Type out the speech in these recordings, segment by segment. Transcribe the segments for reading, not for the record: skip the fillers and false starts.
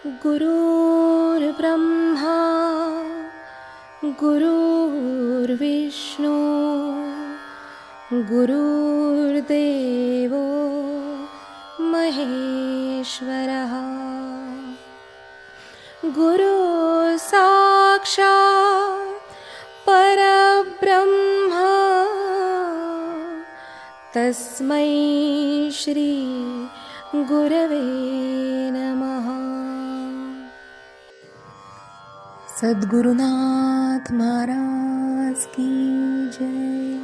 गुरुर्ब्रह्मा गुरुर्विष्णू गुरुर्देवो महेश्वरः गुरु साक्षात् परब्रह्म तस्मै श्री गुरवे नमः। सद्गुरुनाथ महाराज की जय।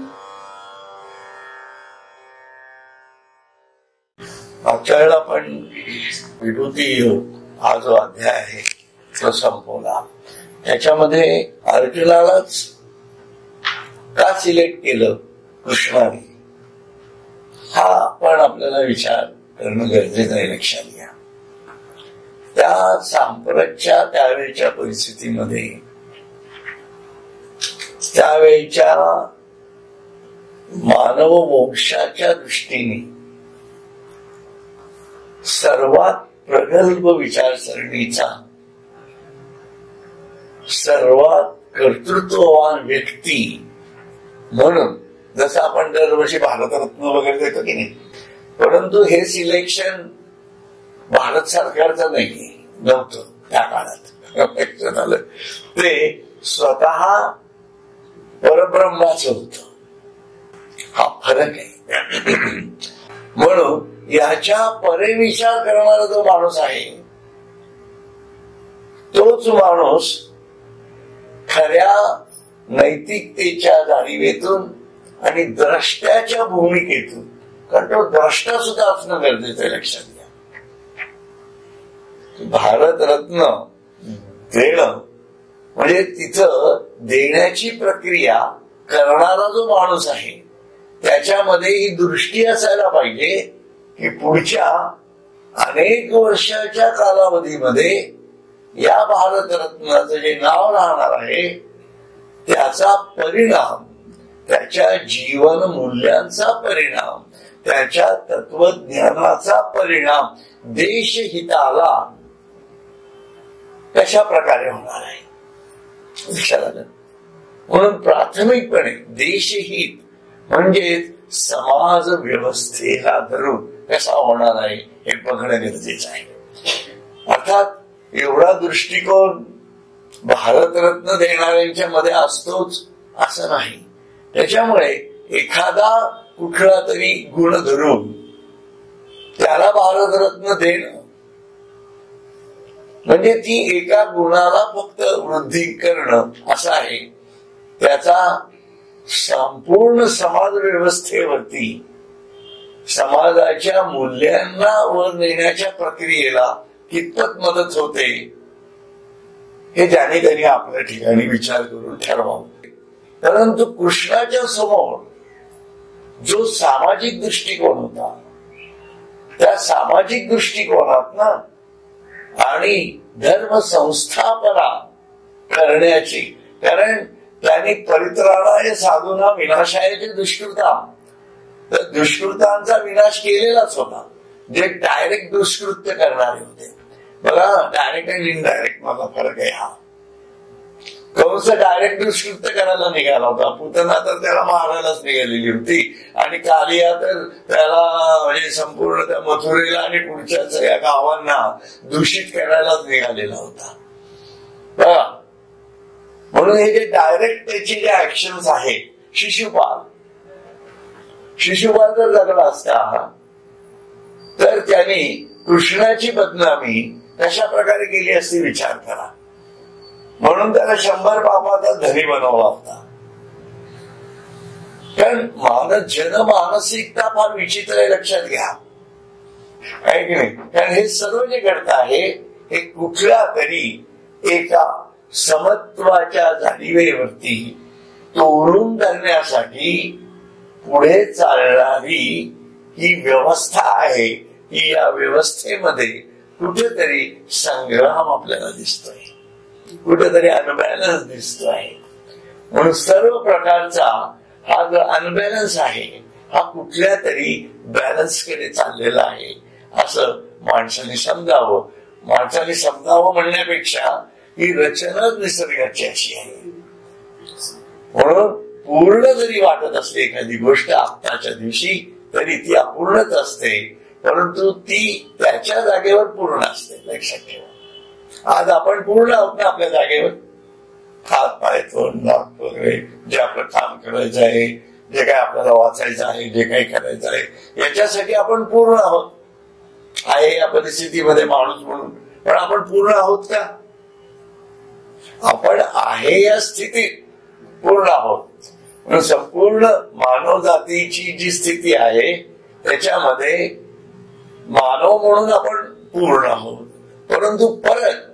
मागच्या वेळेला आपण विभूती योग हा जो अध्याय आहे तो संपवला. त्याच्यामध्ये अर्जुनालाच का सिलेक्ट केलं कृष्णाने, हा पण आपल्याला विचार करणं गरजेचं आहे. लक्षात घ्या, त्या सांप्रतच्या त्यावेळच्या परिस्थितीमध्ये, त्यावेळच्या मानव वंशाच्या दृष्टीने सर्वात प्रगल्भ विचारसरणीचा, सर्वात कर्तृत्ववान व्यक्ती म्हणून, जसं आपण दरवर्षी भारतरत्न वगैरे देतो की नाही, परंतु हे सिलेक्शन भारत सरकारचं नव्हतं त्या काळात. झालं ते स्वतः परब्रह्माचं होत. हा फरक आहे. म्हणून याच्या परे विचार करणारा जो माणूस आहे, तोच माणूस खऱ्या नैतिकतेच्या जाणीवेतून आणि द्रष्ट्याच्या भूमिकेतून, कारण तो द्रष्टा सुद्धा असणं गरजेचं आहे. लक्षात घ्या, भारतरत्न देणं म्हणजे तिथं देण्याची प्रक्रिया करणारा जो माणूस आहे त्याच्यामध्ये ही दृष्टी असायला पाहिजे की पुढच्या अनेक वर्षाच्या कालावधीमध्ये या भारतरत्नाचं जे नाव राहणार आहे त्याचा परिणाम, त्याच्या जीवन मूल्यांचा परिणाम, त्याच्या तत्वज्ञानाचा परिणाम देशहिताला कशा प्रकारे होणार आहे लक्षात आलं. म्हणून प्राथमिकपणे देशहित म्हणजे समाज व्यवस्थेला धरून कसा होणार आहे हे बघणं गरजेचं आहे. अर्थात एवढा दृष्टिकोन भारतरत्न देणाऱ्यांच्या मध्ये असतोच असं नाही. त्याच्यामुळे एखादा कुठला तरी गुण धरून त्याला भारतरत्न देणं म्हणजे ती एका गुणाला फक्त वृद्धी करणं असं आहे. त्याचा संपूर्ण समाज व्यवस्थेवरती, समाजाच्या मूल्यांना वर नेण्याच्या प्रक्रियेला कितपत मदत होते हे ज्याने त्यांनी आपल्या ठिकाणी विचार करून ठरवावं. परंतु कृष्णाच्या समोर जो सामाजिक दृष्टिकोन होता, त्या सामाजिक दृष्टिकोनात ना आणि धर्म संस्थापना करण्याची, कारण त्यांनी परित्राणाय साधूना विनाशायाचे दुष्कृताम, तर दुष्कृतांचा विनाश केलेलाच होता. जे डायरेक्ट दुष्कृत्य करणारे होते बघा, डायरेक्ट आणि इनडायरेक्ट मला फरक आहे. हा कंस डायरेक्ट दुष्कृत्य करायला निघाला होता, पुतना तर त्याला मारायलाच निघालेली होती, आणि कालिया तर त्याला म्हणजे संपूर्ण त्या मथुरेला आणि पुढच्या सगळ्या गावांना दूषित करायलाच निघालेला होता बघा. म्हणून हे जे डायरेक्ट त्याचे जे ऍक्शन्स आहेत, शिशुपाल जर जगला असता तर त्यांनी कृष्णाची बदनामी कशा प्रकारे केली असती विचार करा. म्हणून त्याला 100 पापाचा धनी बनवला होता. कारण जनमानसिकता फार विचित्र आहे, लक्षात घ्या आहे की नाही. कारण हे सर्व जे घडत आहे हे कुठल्या तरी एका समत्वाच्या जाणीवेवरती तोडून धरण्यासाठी पुढे चालणारी ही व्यवस्था आहे. की या व्यवस्थेमध्ये कुठेतरी संग्राम आपल्याला दिसतोय, कुठेतरी अनबॅलन्स दिसतोय. म्हणून सर्व प्रकारचा हा जो अनबॅलन्स आहे हा कुठल्या तरी बॅलन्स कडे चाललेला आहे असं माणसाने समजावं. माणसाने समजावं म्हणण्यापेक्षा ही रचनाच निसर्गाची अशी आहे. म्हणून पूर्ण जरी वाटत असते एखादी गोष्ट आत्ताच्या दिवशी, तरी ती अपूर्णच असते, परंतु ती त्याच्या जागेवर पूर्ण असते. लक्षात ठेवा, आज आपण पूर्ण आहोत ना आपल्या जागेवर. हात पाय तोंड नाक वगैरे जे आपलं काम करायचं आहे, जे काही आपल्याला वाचायचं आहे, जे काही करायचं आहे, याच्यासाठी आपण पूर्ण आहोत. आहे या परिस्थितीमध्ये माणूस म्हणून, पण आपण पूर्ण आहोत का? आपण आहे या स्थितीत पूर्ण आहोत. म्हणून संपूर्ण मानव जातीची जी स्थिती आहे त्याच्यामध्ये मानव म्हणून आपण पूर्ण आहोत. परंतु परत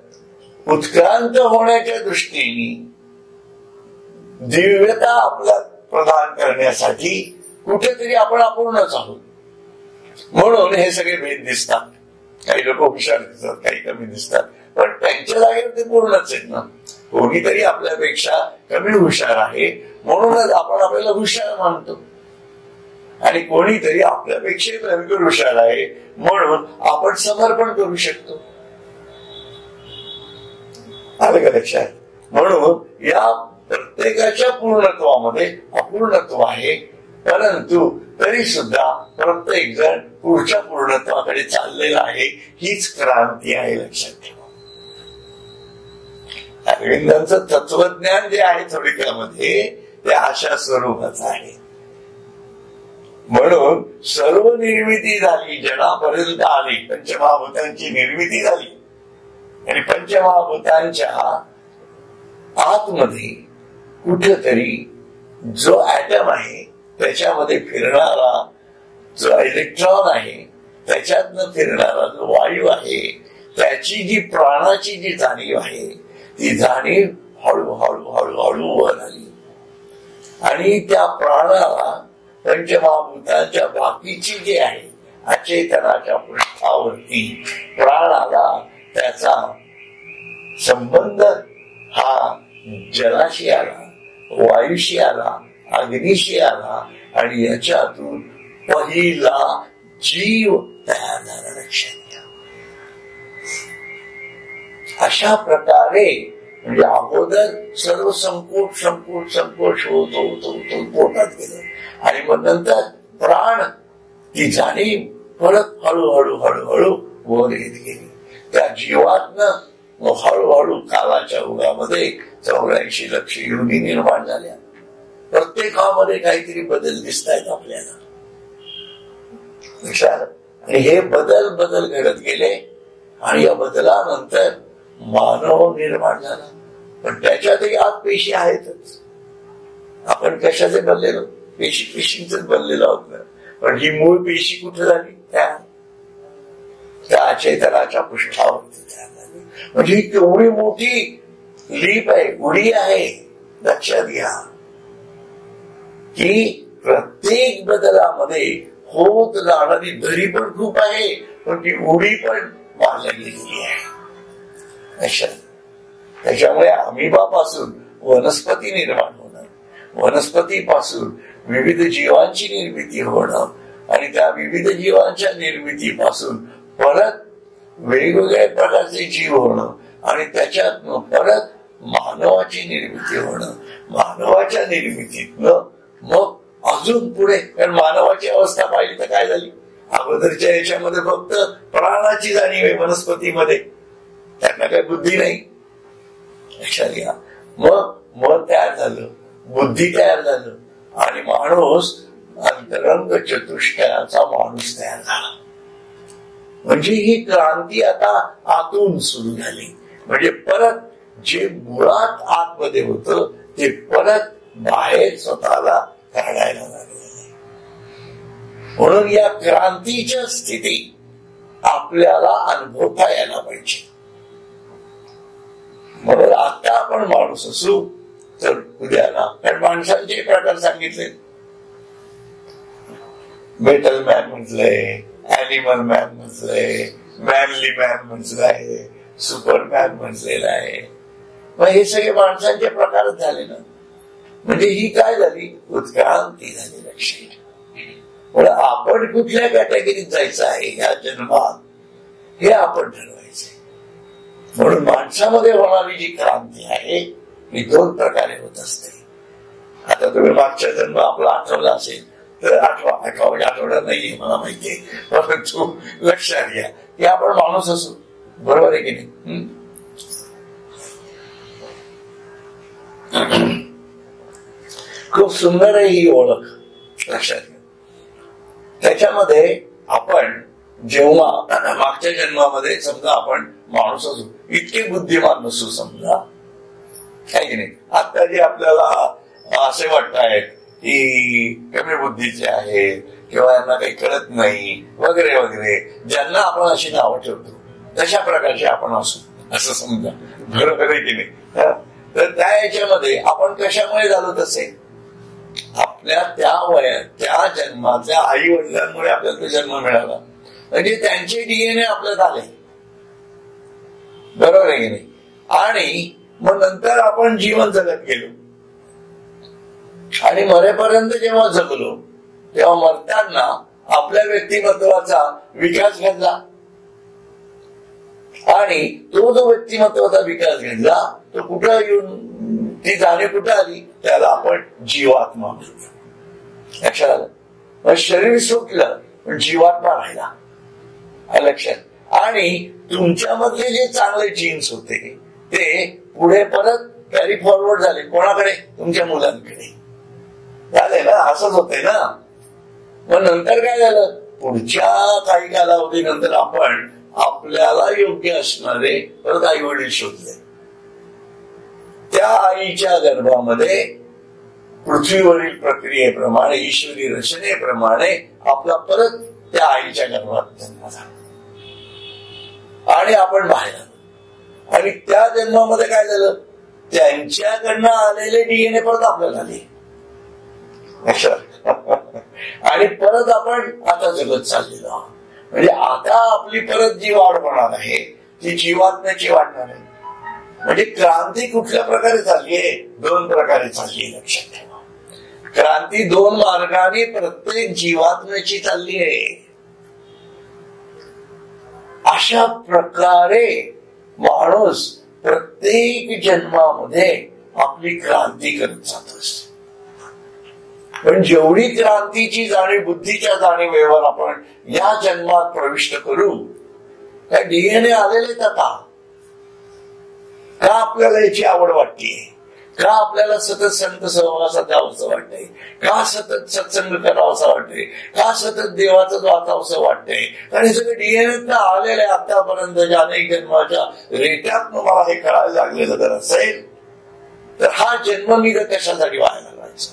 उत्क्रांत होण्याच्या दृष्टीने दिव्यता आपला प्रदान करण्यासाठी कुठेतरी आपण अपूर्णच आहोत. म्हणून हे सगळे भेद दिसतात. काही लोक हुशार दिसतात, काही कमी दिसतात, पण त्यांच्या जागेवर ते पूर्णच आहेत ना. कोणीतरी आपल्यापेक्षा कमी हुशार आहे म्हणूनच आपण आपल्याला हुशार मानतो, आणि कोणीतरी आपल्यापेक्षा भयंकर हुशार आहे म्हणून आपण समर्पण करू शकतो. आलं का लक्षात? म्हणून या प्रत्येकाच्या पूर्णत्वामध्ये अपूर्णत्व आहे, परंतु तरी सुद्धा प्रत्येक जण पुढच्या पूर्णत्वाकडे चाललेला आहे. हीच क्रांती आहे. लक्षात ठेवा, अरविंदांचं तत्वज्ञान जे आहे थोडक्यामध्ये ते अशा स्वरूपाचं आहे. म्हणून सर्व निर्मिती झाली, जनापर्यंत आली, पंचमहाभूतांची निर्मिती झाली, आणि पंचमहाभूतांच्या आतमध्ये कुठेतरी जो ऍटम आहे त्याच्यामध्ये फिरणारा जो इलेक्ट्रॉन आहे, त्याच्यातनं फिरणारा जो वायू आहे, त्याची जी प्राणाची जी जाणीव आहे ती जाणीव हळूहळू हळूहळू वर आली, आणि त्या प्राणाला पंचमहाभूतांच्या बाकीची जी आहे अचेतनाच्या पृष्ठावरती प्राणाला त्याचा संबंध हा जलाशी आला, वायूशी आला, अग्नीशी आला, आणि याच्यातून पहिला जीव तयार झाला. लक्षात घ्या, अशा प्रकारे म्हणजे अगोदर सर्व संकोच संकोच संकोच होत होत होत पोटात गेलं, आणि मग नंतर प्राण ती जाणीव परत हळूहळू हळूहळू वर येत गेली. त्या जीवातनं हळूहळू कालाच्या ओघामध्ये 84 लक्ष योनी निर्माण झाल्या. प्रत्येकामध्ये काहीतरी बदल दिसत आहेत आपल्याला. आणि हे बदल बदल घडत गेले, आणि या बदलानंतर मानव निर्माण झाला. पण त्याच्यातही आज पेशी आहेतच. आपण कशाचे बनलेलो? पेशींच बनलेलो आहोत ना. पण ही मूळ पेशी कुठे झाली? त्या अचेतनाच्या पृष्ठावरती तयार झाली. म्हणजे ही केवढी मोठी लीप आहे, उडी आहे. लक्षात घ्या की प्रत्येक बदलामध्ये होत जाणारी दरी पण खूप आहे, पण ती उडी पण मारल्या गेलेली आहे. त्याच्यामुळे अमिबापासून वनस्पती निर्माण होणं, वनस्पतीपासून विविध जीवांची निर्मिती होणं, आणि त्या विविध जीवांच्या निर्मितीपासून परत वेगवेगळ्या प्रकारचे जीव होणं, आणि त्याच्यात परत मानवाची निर्मिती होणं. मानवाच्या निर्मितीतनं मग अजून पुढे, कारण मानवाची अवस्था पाहिली तर काय झाली? अगोदरच्या याच्यामध्ये फक्त प्राणाची जाणीव आहे वनस्पतीमध्ये, त्यांना काही बुद्धी नाही. लक्षात घ्या, मग मन तयार झालं, बुद्धी तयार झालं, आणि माणूस अंतरंग चतुष्टयाचा माणूस तयार झाला. म्हणजे ही क्रांती आता आतून सुरू झाली. म्हणजे परत जे मुळात आतमध्ये होतं ते परत बाहेर स्वतःला काढायला लागले. म्हणून या क्रांतीच्या स्थिती आपल्याला अनुभवता यायला पाहिजे. म्हणून आता आपण माणूस असू तर उद्याला, कारण माणसांचे प्रकार सांगितले. मेटल मॅन म्हटलंय, ऍनिमल मॅन म्हटलंय, मॅनली मॅन म्हटलं आहे, सुपरमॅन म्हटलेलं आहे. मग हे सगळे माणसांचे प्रकारच झाले ना. म्हणजे ही काय झाली? उत्क्रांती झाली. लक्षात, पण आपण कुठल्या कॅटेगरीत जायचं आहे या जन्मात हे आपण ठरवायचं. म्हणून माणसामध्ये होणारी जी क्रांती आहे ही दोन प्रकारे होत असते. आता तुम्ही मागचा जन्म आपला आठवला असेल तर आठवा म्हणजे आठवडा नाहीये मला माहितीये, परंतु लक्षात घ्या की आपण माणूस असू. बरोबर आहे की नाही? खूप सुंदर आहे ही ओळख, लक्षात घ्या. त्याच्यामध्ये आपण जेव्हा मागच्या जन्मामध्ये समजा आपण माणूस असू, इतके बुद्धिमान नसू समजा, काय की नाही. आता जे आपल्याला असे वाटतायत की कमी बुद्धीचे आहेत किंवा यांना काही कळत नाही वगैरे वगैरे, ज्यांना आपण अशी नावं ठेवतो तशा प्रकारचे आपण असू असं समजा. बरोबर आहे की नाही? तर त्या याच्यामध्ये आपण कशामुळे झालो तसे, आपल्या त्या वयात त्या जन्माच्या आई वडिलांमुळे आपल्याला तो जन्म मिळाला, म्हणजे त्यांचे डीएनए आपल्यात आले. बरोबर आहे की नाही? आणि मग नंतर आपण जीवन जगत गेलो आणि मरेपर्यंत जेव्हा जगलो तेव्हा मरताना आपल्या व्यक्तिमत्वाचा विकास घडला आणि तो जो व्यक्तिमत्वाचा विकास घडला तो कुठं येऊन ती जाणीव कुठं आली, त्याला आपण जीवात्मा म्हणतो. लक्षात आलं? मग शरीर सुटलं पण जीवात्मा राहिला, लक्षात. आणि तुमच्यामधले जे चांगले जीन्स होते ते पुढे परत कॅरी फॉरवर्ड झाले. कोणाकडे? तुमच्या मुलांकडे झाले ना, असंच होते ना. मग नंतर काय झालं, पुढच्या काही कालावधीनंतर आपण आपल्याला योग्य असणारे परत आई वडील शोधले. त्या आईच्या गर्भामध्ये पृथ्वीवरील प्रक्रियेप्रमाणे ईश्वरी रचनेप्रमाणे आपला परत त्या आईच्या गर्भात जन्म झाला आणि आपण बाहेर आलो. आणि त्या जन्मामध्ये काय झालं, त्यांच्याकडनं आलेले डीएनए परत आपल्याला आले. आणि परत आपण आता जगत चाललेलो आहोत. म्हणजे आता आपली परत जी वाढ होणार आहे ती जीवात्म्याची वाढणार आहे. म्हणजे क्रांती कुठल्या प्रकारे चालली आहे? दोन प्रकारे चालली आहे, लक्षात ठेवा. क्रांती दोन मार्गाने प्रत्येक जीवात्म्याची चालली आहे. अशा प्रकारे माणूस प्रत्येक जन्मामध्ये आपली क्रांती करत जात असतो. पण जेवढी क्रांतीची जाणीव, बुद्धीच्या जाणीवेवर आपण या जन्मात प्रविष्ट करू, त्या डीएनए आलेले का आपल्याला याची आवड वाटते, का आपल्याला सतत संत सहवासात जावंसं वाटतंय, का सतत सत्संग करावासा वाटतंय, का सतत देवाचं वाचावंसं वाटतंय. आणि हे सगळं डीएनए आलेलं आहे. आतापर्यंत अनेक जन्माच्या रेट्यात मला हे कळायला लागलेलं जर असेल तर हा जन्म मी जर कशासाठी वाया घालवायचा,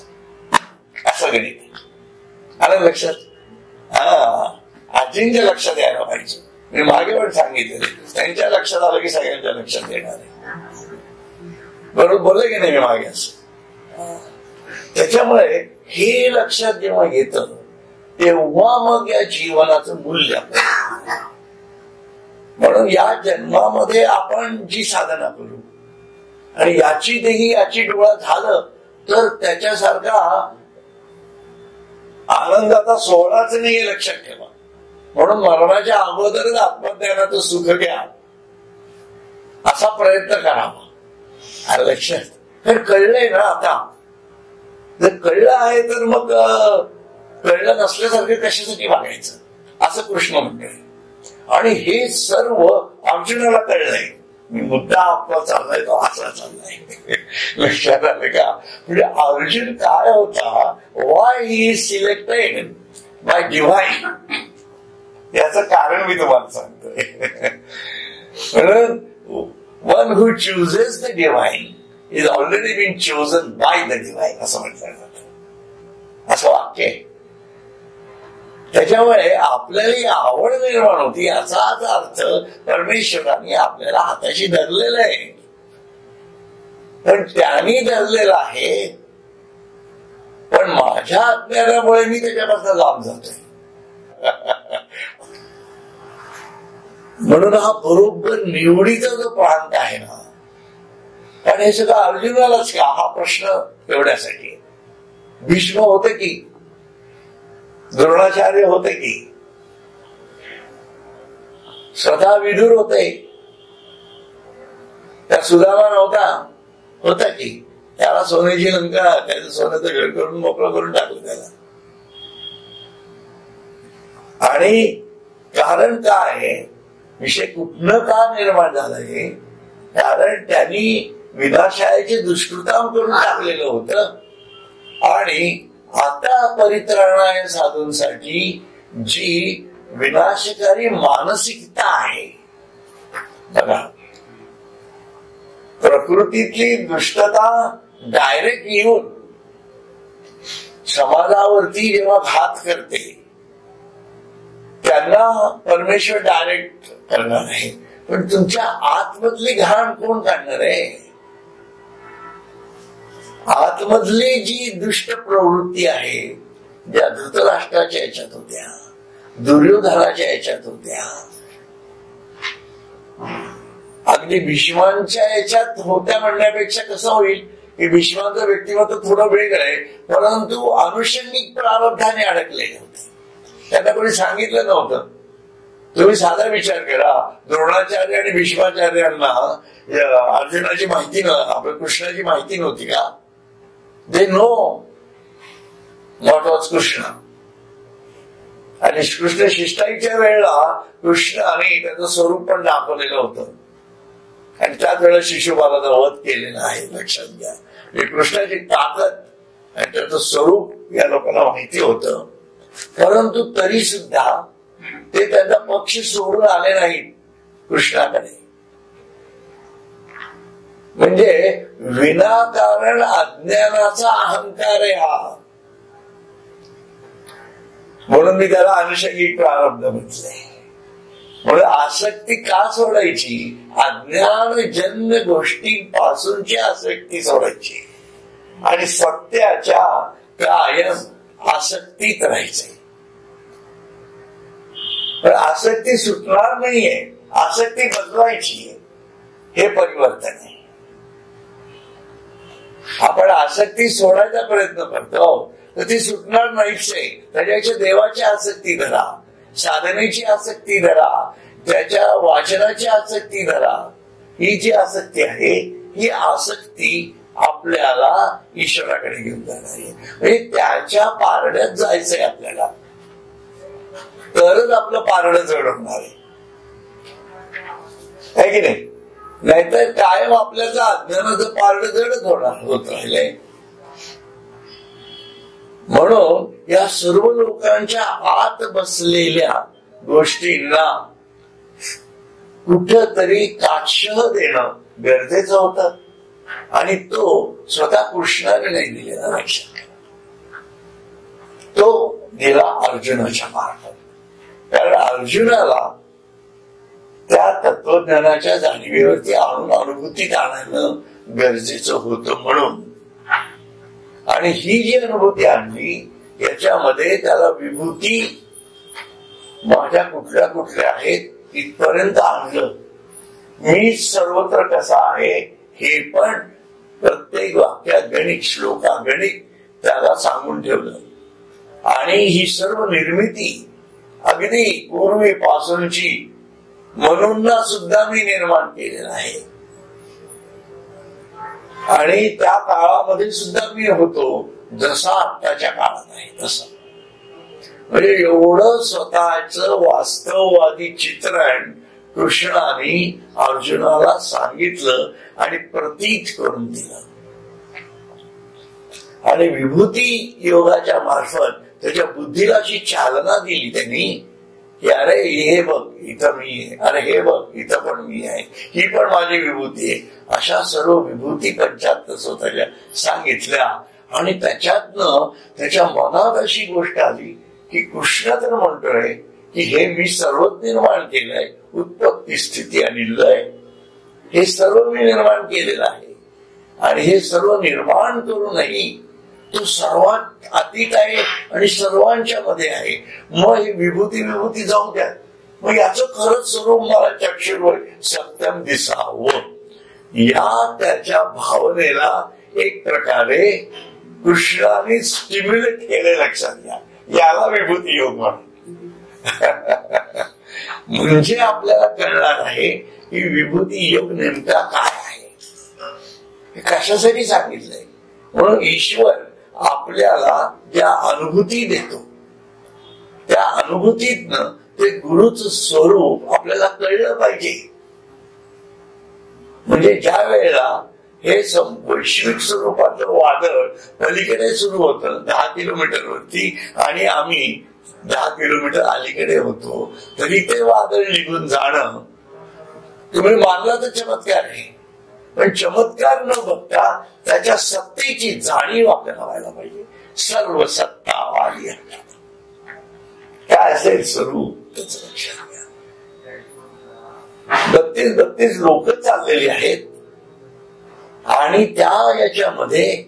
असं गणित आलं लक्षात. आजींच्या लक्षात यायला पाहिजे. मी मागे पण सांगितलं, त्यांच्या लक्षात आलं की सगळ्यांच्या लक्षात येणार आहे. बरोबर बोलले की नाही मी मागे असं. त्याच्यामुळे हे लक्षात जेव्हा येतं तेव्हा मग या जीवनाचं मूल्य. म्हणून या जन्मामध्ये आपण जी साधना करू आणि याची देही याची डोळा झालं तर त्याच्यासारखा आनंदाचा सोहळाच नाही हे लक्षात ठेवा. म्हणून मरणाच्या अगोदरच आत्मज्ञानाचं सुख घ्या असा प्रयत्न करावा, लक्षात. तर कळलंय ना आता, जर कळलं आहे तर मग कळलं नसल्यासारखं कशासाठी वागायचं असं कृष्ण म्हणतोय. आणि हे सर्व अर्जुनाला कळलंय. मी मुद्दा आपला चाललाय तो असा चाललाय, लक्षात आलं का. म्हणजे अर्जुन काय होता, why he is selected by divine, याचं कारण मी तुम्हाला सांगतोय. म्हणून one who chooses the divine is already been chosen by the divine असं म्हटलं जातं, असं वाक्य आहे. त्याच्यामुळे आपल्याला आवड निर्माण होती याचाच अर्थ परमेश्वराने आपल्याला हाताशी धरलेलं आहे. पण त्यांनी धरलेलं आहे, पण माझ्या अज्ञानामुळे मी त्याच्यापासून लांब जातोय. म्हणून हा बरोबर निवडीचा जो प्रांत आहे ना, कारण हे सगळं अर्जुनालाच का हा प्रश्न एवढ्यासाठी. भीष्म होते की, द्रोणाचार्य होते की, स्वतः विदुर होते, त्या सुदामा नव्हता, होता की त्याला सोन्याची लंका, त्याचं सोन्याचं घर करून मोकळं करून टाकलं त्याला. आणि कारण काय, विषय कुठनं का निर्माण झालाय, कारण त्यांनी विनाशाचे दुष्कृताम करून टाकलेलं होतं. आणि आता परित्राणाय साधूंसाठी जी विनाशकारी मानसिकता आहे बघा, प्रकृतीतली दुष्टता डायरेक्ट येऊन समाजावरती जेव्हा घात करते, त्यांना परमेश्वर डायरेक्ट करणार आहे, पण तुमच्या आतमधली घाण कोण काढणार आहे? आतमधली जी दुष्ट प्रवृत्ती आहे, ज्या धृतराष्ट्राच्या याच्यात होत्या, दुर्योधनाच्या याच्यात होत्या, अगदी भीष्मांच्या याच्यात होत्या म्हणण्यापेक्षा कसं होईल की भीष्मांचं व्यक्तिमत्व थोडं वेगळं आहे, परंतु अनुषंगिक प्रारब्धाने अडकलेले होते. त्यांना कोणी सांगितलं नव्हतं. तुम्ही साधा विचार करा, द्रोणाचार्य आणि भीष्माचार्यांना अर्जुनाची माहिती आपल्या कृष्णाची माहिती नव्हती का? They know what was Krishna. आणि कृष्ण शिष्टाईच्या वेळेला कृष्ण आणि त्याचं स्वरूप पण दाखवलेलं होतं, आणि त्याच वेळेला शिशुपालाचा वध केलेला आहे. लक्षात घ्या, कृष्णाची ताकद आणि त्याचं स्वरूप या लोकांना माहिती होतं, परंतु तरी सुद्धा ते त्यांचा पक्ष सोडून आले नाहीत कृष्णाकडे. म्हणजे विनाकारण अज्ञानाचा अहंकार आहे हा. म्हणून मी त्याला अनुषंगिक प्रारब्ध म्हटलंय. म्हणून आसक्ती का सोडायची? अज्ञानजन्य गोष्टींपासूनची आसक्ती सोडायची आणि सत्याच्या कायम आसक्तीत राहायचंय. पण आसक्ती सुटणार नाहीये, आसक्ती बदलायची आहे, हे परिवर्तन आहे. आपण आसक्ती सोडायचा प्रयत्न करतो तर ती सुटणार नाहीच आहे. त्याच्यापेक्षा देवाची आसक्ती धरा, साधनेची आसक्ती धरा, त्याच्या वाचनाची आसक्ती धरा. ही जी आसक्ती आहे, ही आसक्ती आपल्याला ईश्वराकडे घेऊन जाणार आहे. म्हणजे त्याच्या पारड्यात जायचंय आपल्याला, तरच आपलं पारडं जड होणार आहे की नाही? नाहीतर कायम आपल्याला अज्ञानाचं पारडं जडच होत राहिलंय. म्हणून या सर्व लोकांच्या आत बसलेल्या गोष्टींना कुठंतरी काटशह देणं गरजेचं होतं, आणि तो स्वतः कृष्णाने नाही दिलेला. लक्षात तो दिला अर्जुनाच्या मार्फत. कारण अर्जुनाला त्या तत्वज्ञानाच्या जाणीवेवरती आणून अनुभूतीत आणणं गरजेचं होतं. म्हणून आणि ही जी अनुभूती आणली, याच्यामध्ये त्याला विभूती माझ्या कुठल्या कुठल्या आहेत इथपर्यंत आणलं. मी सर्वत्र कसा आहे हे पण प्रत्येक वाक्यात गणित, श्लोका गणित त्याला सांगून ठेवलं. आणि ही सर्व निर्मिती अगदी पूर्वीपासूनची म्हणून सुद्धा मी निर्माण केलेलं आहे, आणि त्या काळामध्ये सुद्धा मी होतो जसा आत्ताच्या काळात आहे तसा. म्हणजे एवढं स्वतःच वास्तववादी चित्रण कृष्णाने अर्जुनाला सांगितलं आणि प्रतीत करून दिलं. आणि विभूती योगाच्या मार्फत त्याच्या बुद्धीला अशी चालना दिली त्यांनी की अरे हे बघ इथं मी आहे, अरे हे बघ इथं पण मी आहे, ही पण माझी विभूती आहे. अशा सर्व विभूती पंचाहत्तर स्वतःच्या सांगितल्या. आणि त्याच्यातनं त्याच्या मनात अशी गोष्ट आली की कृष्ण तर म्हणतोय की हे मी सर्वच निर्माण केलंय, उत्पत्ती स्थिती आणि लय हे सर्व मी निर्माण केलेलं आहे. आणि हे सर्व निर्माण करूनही तो सर्वात अतीत आहे आणि सर्वांच्या मध्ये आहे. मग ही विभूती जाऊ द्या, मग याचं खरंच स्वरूप मला चक्षुर सत्यम दिसावं, या त्याच्या भावनेला एक प्रकारे कृष्णाने स्टिम्युलेट केले. लक्षात घ्या, याला विभूती योग म्हणतात. म्हणजे आपल्याला कळणार आहे की विभूती योग नेमका काय आहे. कशासाठी सांगितलंय? म्हणून ईश्वर आपल्याला ज्या अनुभूती देतो त्या अनुभूतीतनं ते गुरुचं स्वरूप आपल्याला कळलं पाहिजे. म्हणजे ज्या वेळेला हे वैश्विक स्वरूपाचं वादळ पलीकडे सुरू होतं 10 किलोमीटरवरती आणि आम्ही 10 किलोमीटर अलीकडे होतो, तरी ते वादळ निघून जाणं तुम्ही मानला तर चमत्कार आहे. पण चमत्कार न बघता त्याच्या सत्तेची जाणीव आपल्याला व्हायला पाहिजे. सर्व सत्ता वाली काय असेल स्वरूप त्याचं लक्षात घ्या. 32 लोक चाललेली आहेत आणि त्या याच्यामध्ये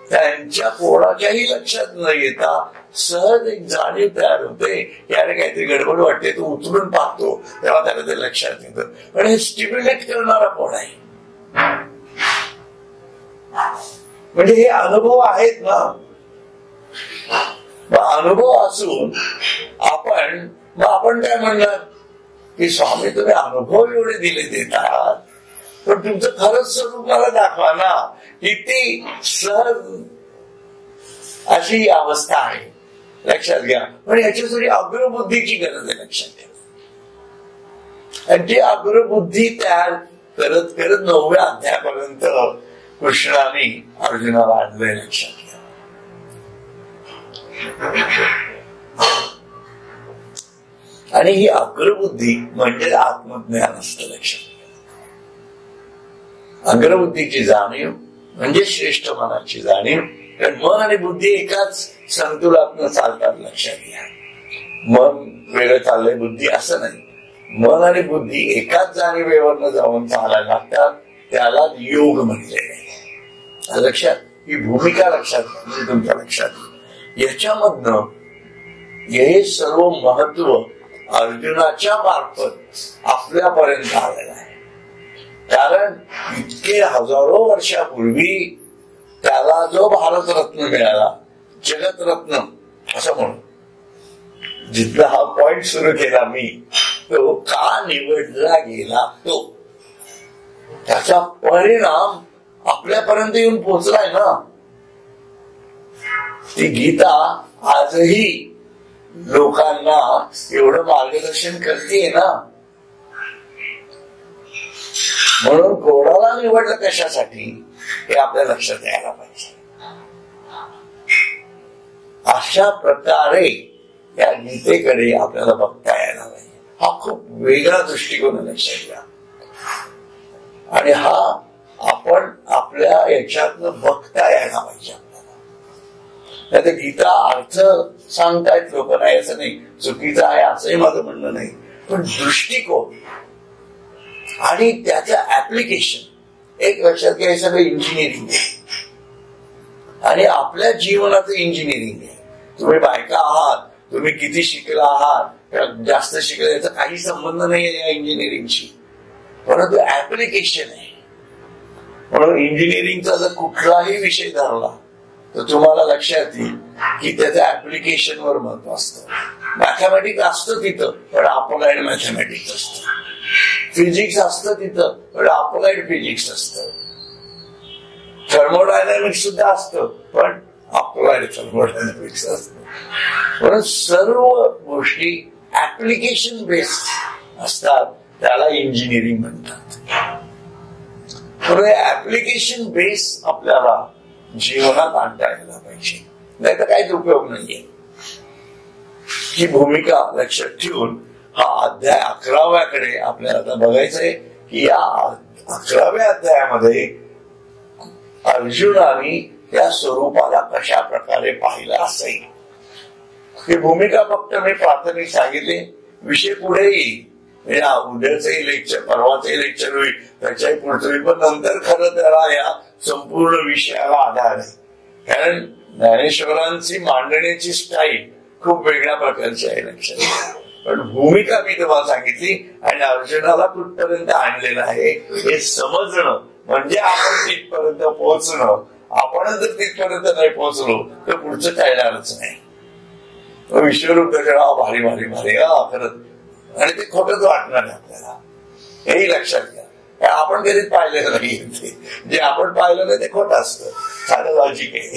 त्यांच्या कोणाच्याही लक्षात न येता सहज एक जाणीव तयार होते, याने काहीतरी गडबड वाटते, तो उतरून पाहतो तेव्हा त्याला ते लक्षात येतं. पण हे स्टिम्युलेट करणारा कोण आहे? म्हणजे हे अनुभव आहेत ना. अनुभव असून आपण काय म्हणणार की स्वामी तुम्ही अनुभव एवढे दिले देतात, पण तुमचं खरंच स्वरूप मला दाखवा ना. किती सहज अशी अवस्था आहे, लक्षात घ्या. पण याच्यासाठी अग्रबुद्धीची गरज आहे, लक्षात घ्या. आणि ती अग्रबुद्धी तयार करत करत 9व्या अध्यायापर्यंत कृष्णाने अर्जुनाला आणलंय, लक्षात घ्या. आणि ही अग्रबुद्धी म्हणजे आत्मज्ञान असतं, लक्षात घ्या. अग्रबुद्धीची जाणीव म्हणजे श्रेष्ठ मनाची जाणीव. कारण मन आणि बुद्धी एकाच संतुलातनं चालतात, लक्षात घ्या. मन वेगळं चाललंय, बुद्धी असं नाही. मन आणि बुद्धी एकाच जाणीवेवरनं जाऊन चालायला लागतात, त्याला योग म्हटलेलं आहे. लक्षात ही भूमिका लक्षात म्हणजे तुमच्या लक्षात. याच्यामधनं हे सर्व महत्व अर्जुनाच्या मार्फत आपल्यापर्यंत आलेलं आहे. कारण इतके हजारो वर्षापूर्वी त्याला जो भारतरत्न मिळाला, जगतरत्न असं म्हणून, जिथला हा पॉइंट सुरू केला मी, तो का निवडला गेला, तो त्याचा परिणाम आपल्यापर्यंत येऊन पोहोचलाय ना. ती गीता आजही लोकांना एवढं मार्गदर्शन करते ना. म्हणून कोणाला निवडलं कशासाठी हे आपल्या लक्षात यायला पाहिजे. अशा प्रकारे या गीतेकडे आपल्याला बघता यायला पाहिजे. हा खूप वेगळा दृष्टिकोन लक्षात घ्या. आणि हा आपण आपल्या याच्यातनं बघता यायला पाहिजे आपल्याला. नाही तर गीता अर्थ सांगतायत लोक, नाही असं नाही, चुकीचं आहे असंही माझं म्हणणं नाही, पण दृष्टिकोन आणि त्याचं ऍप्लिकेशन एक लक्षात घ्या. हे सगळं इंजिनिअरिंग आहे आणि आपल्या जीवनाचं इंजिनिअरिंग आहे. तुम्ही बायका आहात, तुम्ही किती शिकला आहात, जास्त शिकला, याचा काही संबंध नाही आहे या इंजिनिअरिंगशी, परंतु ऍप्लिकेशन आहे. म्हणून इंजिनिअरिंगचा जर कुठलाही विषय धरला तर तुम्हाला लक्षात येईल की त्याच्या ऍप्लिकेशनवर महत्व असतं. मॅथमॅटिक्स असतं तिथं, पण अप्लाइड मॅथमॅटिक्स असतं. फिजिक्स असतं तिथं, पण अप्लाइड फिजिक्स असतं. थर्मोडायनामिक्स सुद्धा असतं, पण अप्लाइड थर्मोडायनामिक्स असतं. म्हणून सर्व गोष्टी ऍप्लिकेशन बेस्ड असतात, त्याला इंजिनिअरिंग म्हणतात. म्हणून ऍप्लिकेशन बेस आपल्याला जीवनात आणता यायला पाहिजे, नाही तर काहीच उपयोग नाहीये. ही भूमिका लक्षात ठेवून हा अध्याय 11व्याकडे आपल्याला आता बघायचंय की या 11व्या अध्यायामध्ये अर्जुनाने त्या स्वरूपाला कशा प्रकारे पाहिलं असेल. ही भूमिका फक्त मी प्राथमिक सांगितली, विषय पुढे येईल. उद्याचंही लेक्चर, परवाचंही लेक्चर होईल, त्याच्याही पुढचं, पण नंतर खरं त्याला या संपूर्ण विषयाला आधार आहे. कारण ज्ञानेश्वरांची मांडण्याची स्टाईल खूप वेगळ्या प्रकारची आहे, लक्षात. पण भूमिका मी तुम्हाला सांगितली आणि अर्जुनाला कुठपर्यंत आणलेलं आहे हे समजणं म्हणजे आपण तिथपर्यंत पोहोचणं. आपण जर तिथपर्यंत नाही पोहोचलो तर पुढचं कळणारच नाही. विश्वरूप दर्शन भारी भारी भारी खरंच, आणि ते खोटंच वाटणार आहे आपल्याला, हेही लक्षात घ्या. आपण कधीच पाहिलेलं नाही. जे आपण पाहिलं नाही ते खोटं असतं. साधं लॉजिक आहे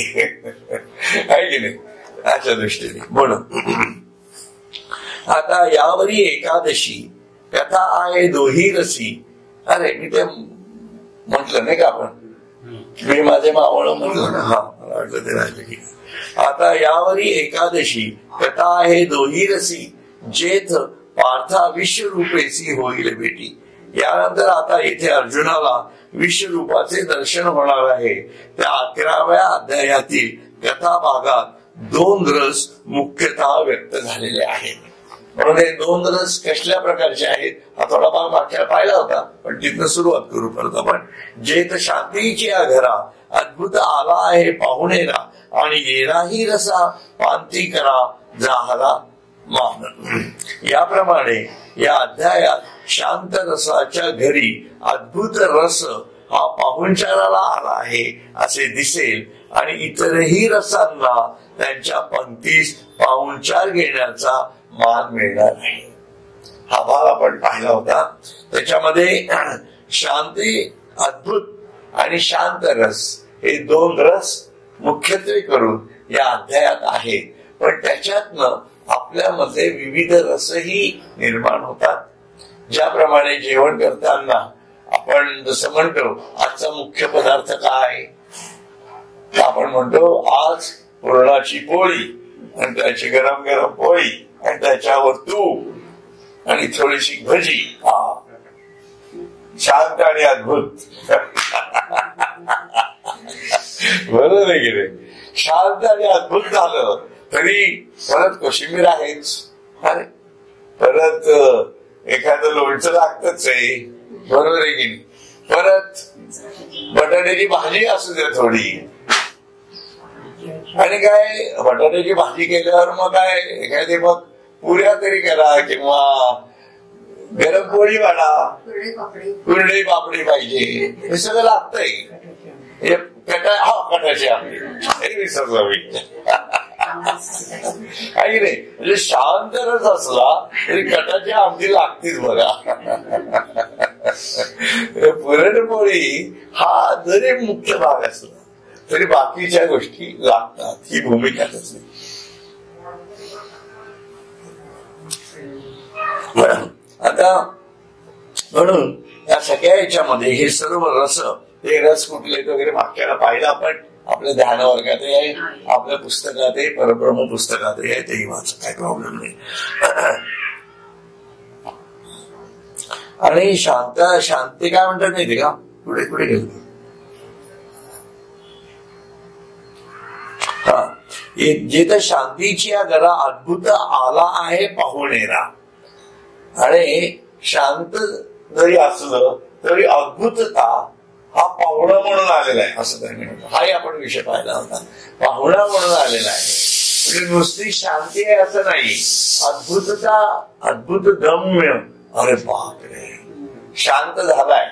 की नाही. अशा दृष्टीने म्हणून आता यावरी एकादशी कथा आहे दोही रसी. अरे मी ते म्हटलं नाही का आपण, मी माझे मावळ म्हटलं ना. हा मला वाटलं ते राहिलं. आता यावरी एकादशी कथा आहे दोही रसी जेथ पार्था विश्वरूपेसी होईल भेटी. यानंतर आता इथे अर्जुनाला विश्वरूपाचे दर्शन होणार आहे. त्या 11व्या अध्यायातील कथा भागात 2 रस मुख्यतः व्यक्त झालेले आहेत. म्हणून हे 2 रस कसल्या प्रकारचे आहेत हा थोडा भाग मागच्या पाहिला होता, पण तिथनं सुरुवात करू परत आपण. जेथ शांतीची घरा अद्भुत आला आहे पाहुणेरा आणि येराही रसा पांती करा जाहला मान. याप्रमाणे या अध्यायात शांत रसाच्या घरी अद्भुत रस हा पाहुणचाराला आला आहे असे दिसेल आणि इतरही रसांना त्यांच्या पंक्तीस पाहुणचार घेण्याचा मान मिळणार आहे. हा भाग आपण पाहिला होता. त्याच्यामध्ये शांती, अद्भुत आणि शांत रस हे 2 रस मुख्यत्वे करून या अध्यायात आहेत. पण त्याच्यातनं आपल्यामध्ये विविध रसही निर्माण होतात. ज्याप्रमाणे जेवण करताना आपण जसं म्हणतो आजचा मुख्य पदार्थ काय, आपण म्हणतो आज पुरणाची पोळी आणि त्याची गरम गरम पोळी आणि त्याच्यावर तूप आणि थोडीशी भजी. शांत आणि अद्भुत. बरोबर आहे की नाही. शांत आणि अद्भुत झालं तरी परत कोशिंबीर आहेच. अरे परत एखादं लोणचं लागतच आहे. बरोबर आहे की नाही. परत बटाट्याची भाजी असू द्या थोडी. आणि काय बटाट्याची भाजी केल्यावर मग काय एखादी मग पुऱ्या तरी करा किंवा गरम पोळी वाढा, कुरडई पापडी पाहिजे. हे सगळं लागतंय. कटाची आमटी हे विसरलो मी. काही नाही म्हणजे शांत रस असला तरी कटाची आमटी लागतीच बघा. पुरणपोळी हा जरी मुख्य भाग असला तरी बाकीच्या गोष्टी लागतात. ही भूमिका असते. आता म्हणून या सगळ्या याच्यामध्ये हे सर्व रस, ते रस कुठले वगैरे मागच्याला पाहिलं आपण. आपल्या ध्यान वर्गात आहे, आपल्या पुस्तकात आहे, परब्रह्म पुस्तकात आहे. तेही वाचा, काही प्रॉब्लेम नाही. आणि शांती काय म्हणतात माहिती का, पुढे पुढे गेलो. जिथं शांतीची घरा अद्भुत आला आहे पाहुणेरा. आणि शांत जरी असलं तरी अद्भुतता हा पाहुणा म्हणून आलेला आहे असं त्यांनी म्हणतो. हाही आपण विषय पाहिला होता. पाहुणा म्हणून आलेला आहे म्हणजे नुसती शांती आहे असं नाही. अद्भुतता, अद्भुत गम्य. अरे बापरे, शांत झालाय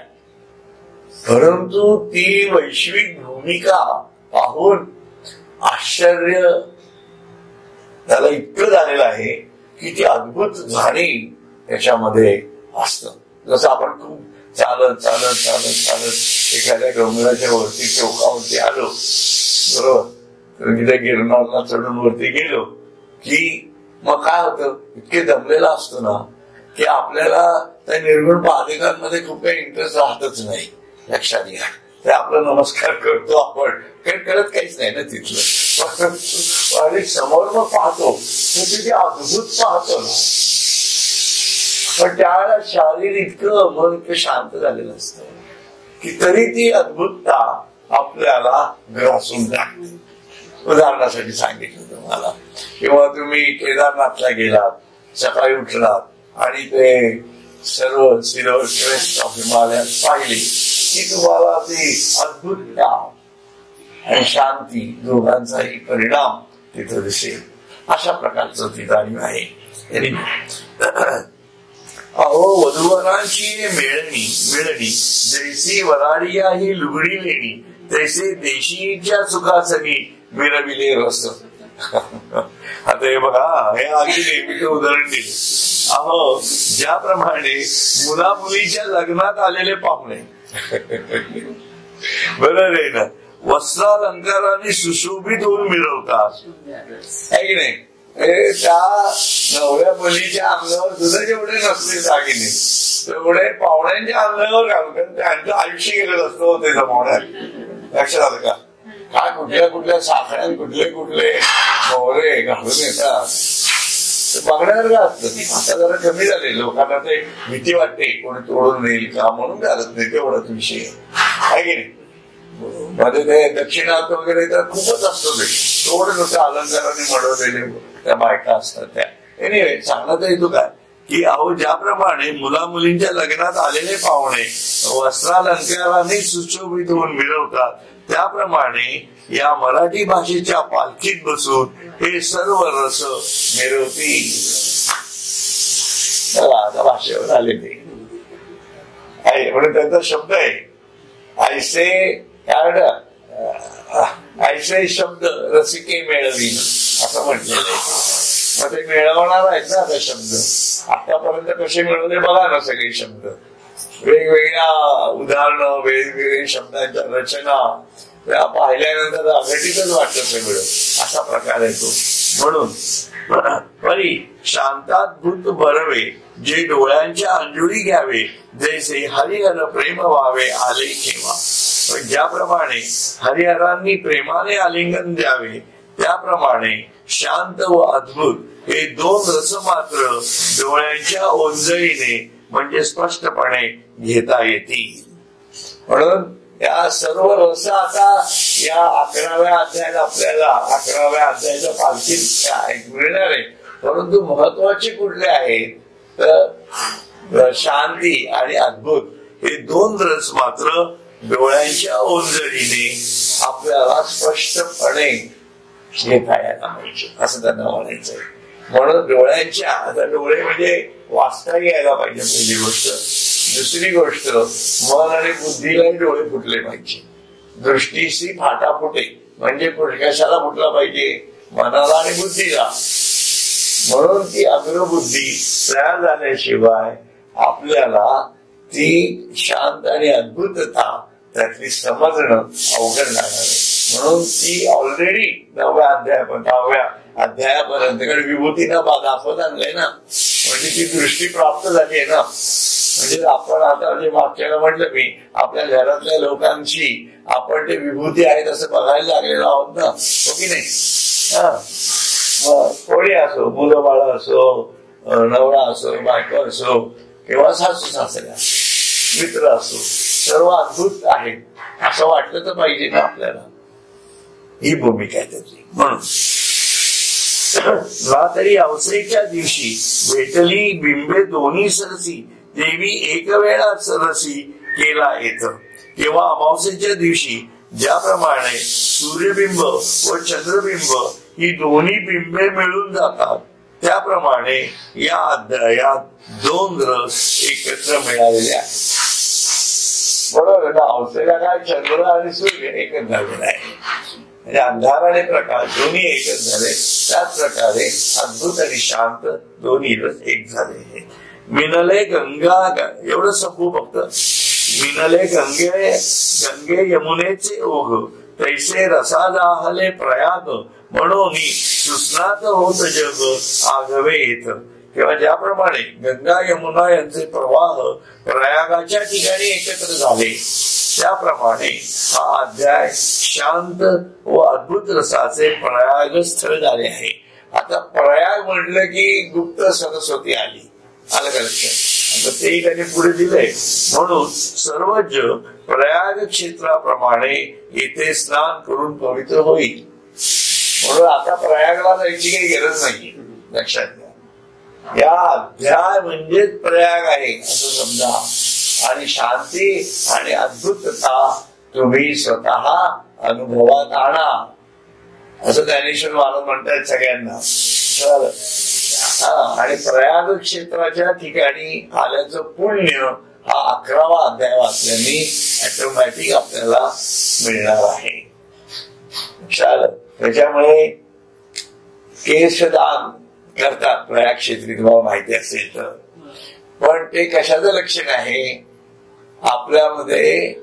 परंतु ती वैश्विक भूमिका पाहून आश्चर्य त्याला इतकं झालेलं आहे की ती अद्भुत जाणीव त्याच्यामध्ये असत. जसं आपण खूप चालत चालत चालत चालत एखाद्या डोंगराच्या वरती चौकावरती आलो, बरोबर, तर तिथे गिरनारला चढून वरती गेलो की मग काय होतं, इतके दमलेला असतो ना की आपल्याला त्या निर्गुण पादिकांमध्ये खूप काही इंटरेस्ट राहतच नाही. लक्षात घ्या. ते आपला नमस्कार करतो आपण, काही करत काहीच नाही ना तिथलं. आणि समोर मग पाहतो तिथे अद्भुत पाहतो ना, पण त्यावेळेला शारीर इतकं मन इतकं शांत झालेलं असतं की तरी ती अद्भुतता आपल्याला ग्रासून टाकते. उदाहरणासाठी सांगितलं तुम्हाला, किंवा तुम्ही केदारनाथला गेलात, सकाळी उठलात आणि ते सर्व सिल्वर क्रेस्ट ऑफ हिमालयात पाहिली की तुम्हाला ती अद्भुतता आणि शांती दोघांचाही परिणाम तिथं दिसेल. अशा प्रकारचं ती जाणीव आहे. अहो वधूवरांची मिळणी जैसी वराडिया ही लुगडी लेणी तैसे देशीच्या सुखासनी मिरविले रस. आता हे बघा, हे अगदी नेहमीचं उदाहरण दिले. अहो, ज्याप्रमाणे मुला मुलीच्या लग्नात आलेले पाहुणे बरोबर आहे ना, वस्त्रालंकाराने सुशोभित होऊन मिरवतात, आहे की नाही. त्या नवऱ्या मुलीच्या अंगावर सुद्धा जेवढे नसते दागिने तेवढे पाहुण्यांच्या अंगावर घालून त्यांचं आयुष्य गेलेलं असतं ते जमवण्यात. लक्षात आलं का? काय कुठल्या कुठल्या साखळ्या, कुठले कुठले मोहरे घालून येतात, बघण्यासारखं असतं. आता जरा कमी झाले, लोकांना ते भीती वाटते कोणी तोडून नेईल का म्हणून घालत नाही, तेवढाच विषय आहे की नाही. मध्ये ते दक्षिणात वगैरे तर खूपच असतो ते तेवढं नुसतं अलंकाराने मडवलेले त्या बायका असतात त्या. एनिवे सांगण्याचा हेतू काय की अहो, ज्याप्रमाणे मुला मुलींच्या लग्नात आलेले पाहुणे वस्त्रालंकाराने सुशोभित होऊन मिरवतात, त्याप्रमाणे या मराठी भाषेच्या पालखीत बसून हे सर्व रस मिरवतील. आता भाषेवर आले ते आहे म्हणून त्यांचा शब्द आहे ऐसे, ऐसे शब्द रसिके मेळवीन असं म्हटलेलं आहे. मग ते मिळवणार आहेत ना आता शब्द. आतापर्यंत कसे मिळवले बघा ना, सगळे शब्द वेगवेगळ्या उदाहरणं, वेगवेगळ्या शब्दांच्या रचना त्या पाहिल्यानंतर अघटितच वाटत सगळं, असा प्रकार आहे तो. म्हणून परी शांताद्भुत बरवे जे डोळ्यांच्या अंजुळी घ्यावे, जैसे हरिहर प्रेम व्हावे आले केव्हा. ज्याप्रमाणे हरिहरांनी प्रेमाने आलिंगन द्यावे, त्याप्रमाणे शांत व अद्भुत हे दोन रस मात्र डोळ्यांच्या ओंजळीने म्हणजे स्पष्टपणे घेता येतील. म्हणून या सर्व रस आता या 11व्या अध्यायात आपल्याला 11व्या अध्यायाच्या पालखीत मिळणार आहे. परंतु महत्वाचे कुठले आहेत तर शांती आणि अद्भुत हे दोन रस मात्र डोळ्यांच्या ओंजळीने आपल्याला स्पष्टपणे घेता यायला पाहिजे असं त्यांना म्हणायचंय. म्हणून डोळ्यांच्या, आता डोळे म्हणजे वाचता यायला पाहिजे पहिली गोष्ट. दुसरी गोष्ट, मन आणि बुद्धीलाही डोळे फुटले पाहिजे. दृष्टीशी फाटा फुटे म्हणजे कशाला फुटला पाहिजे? मनाला आणि बुद्धीला. म्हणून ती अग्रबुद्धी तयार झाल्याशिवाय आपल्याला ती शांत आणि अद्भुतता त्यातली समजणं अवघड लागणार आहे. म्हणून ती ऑलरेडी 10व्या अध्यायापर्यंत विभूतीनं दाखवत आणलंय ना, म्हणजे ती दृष्टी प्राप्त झाली आहे ना. म्हणजे आपण आता जे मागच्याला म्हटलं मी, आपल्या घरातल्या लोकांची आपण ते विभूती आहेत असं बघायला लागलेलो आहोत ना, हो की नाही. मग कोणी असो, मुलं बाळ असो, नवरा असो, बायको असो किंवा सासू सासऱ्या, मित्र असो, सर्व अद्भुत आहेत असं वाटलं तर पाहिजे ना आपल्याला. ही भूमिका आहे त्याची. म्हणून तरी अवसेच्या दिवशी भेटली बिंबे दोन्ही सरसी, देवी एक वेळाच रसी केला येत. किंवा अमावस्येच्या दिवशी ज्याप्रमाणे सूर्यबिंब व चंद्रबिंब ही दोन्ही बिंबे मिळून जातात, त्याप्रमाणे या अध्यायात दोन रस एकत्र मिळालेले आहेत. बरोबर ना. अवसेला काय चंद्र आणि सूर्य एकच झालेला आहे, म्हणजे अंधार आणि प्रकाश दोन्ही एकच झाले. त्याच प्रकारे अद्भुत आणि शांत दोन्ही रस एक झाले. मिनले गंगा, एवढं संपू फक्त. मिनले गंगे यमुनेचे ओघ, तैसे रसा जाहले प्रयाग, म्हणून सुस्नात होत जग आघवे येत. किंवा ज्याप्रमाणे गंगा यमुना यांचे प्रवाह प्रयागाच्या ठिकाणी एकत्र झाले, त्याप्रमाणे हा अध्याय शांत व अद्भुत रसाचे प्रयाग स्थळ झाले आहे. आता प्रयाग म्हटलं की गुप्त सरस्वती आली, आलं का लक्षात. आता तेही त्यांनी पुढे दिलंय. म्हणून सर्वच प्रयाग क्षेत्राप्रमाणे येथे स्नान करून पवित्र होईल. म्हणून आता प्रयागला जायची काही गरज नाही, लक्षात घ्या. या अध्याय म्हणजेच प्रयाग आहे असं समजा. आणि शांती आणि अद्भुतता तुम्ही स्वतः अनुभवात आणा असं ज्ञानेश्वर महाराज म्हणतात सगळ्यांना. आणि प्रयाग क्षेत्राच्या ठिकाणी आल्याचं पुण्य हा 11वा अध्याय वाचल्याने ऑटोमॅटिक आपल्याला मिळणार आहे. त्याच्यामुळे केशदान करतात प्रयाग क्षेत्री, तुम्हाला माहिती असेल तर. पण ते कशाचं लक्षण आहे? आपल्यामध्ये